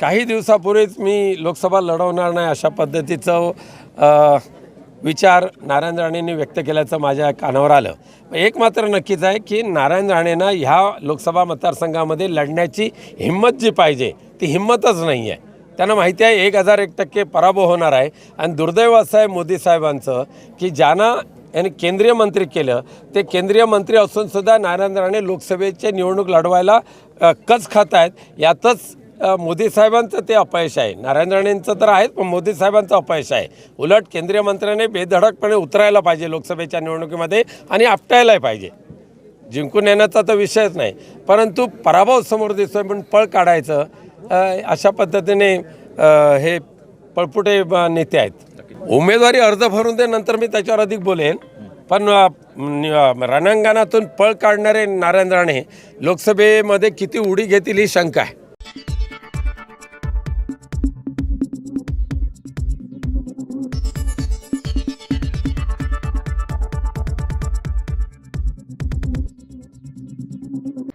काही दिवसापूर्वीच मी लोकसभा लढवणार नाही अशा पद्धतीचं विचार नारायण राणेंनी व्यक्त केल्याचं माझ्या कानावर आलं. एक मात्र नक्कीच आहे की नारायण राणेंना ह्या लोकसभा मतदारसंघामध्ये लढण्याची हिंमत जी पाहिजे ती हिंमतच नाही आहे. त्यांना माहिती आहे 1001% पराभव होणार आहे. आणि दुर्दैव असं आहे मोदी साहेबांचं की ज्यांना यांनी केंद्रीय मंत्री केलं ते केंद्रीय मंत्री असूनसुद्धा नारायण राणे लोकसभेचे निवडणूक लढवायला कच खात आहेत. यातच मोदी साहेबांचं ते अपयश आहे. नारायण राणेंचं तर आहेच, पण मोदी साहेबांचं अपयश आहे. उलट केंद्रीय मंत्र्याने बेधडकपणे उतरायला पाहिजे लोकसभेच्या निवडणुकीमध्ये आणि आपटायलाही पाहिजे. जिंकून येण्याचा तर विषयच नाही, परंतु पराभव समोर दिसतोय म्हणून पळ काढायचं अशा पद्धतीने हे पळपुटे नेते आहेत. उमेदवारी अर्ज भरून दे, नंतर मी त्याच्यावर अधिक बोलेन. पण रणांगणातून पळ काढणारे नारायण राणे लोकसभेमध्ये किती उडी घेतील ही शंका आहे.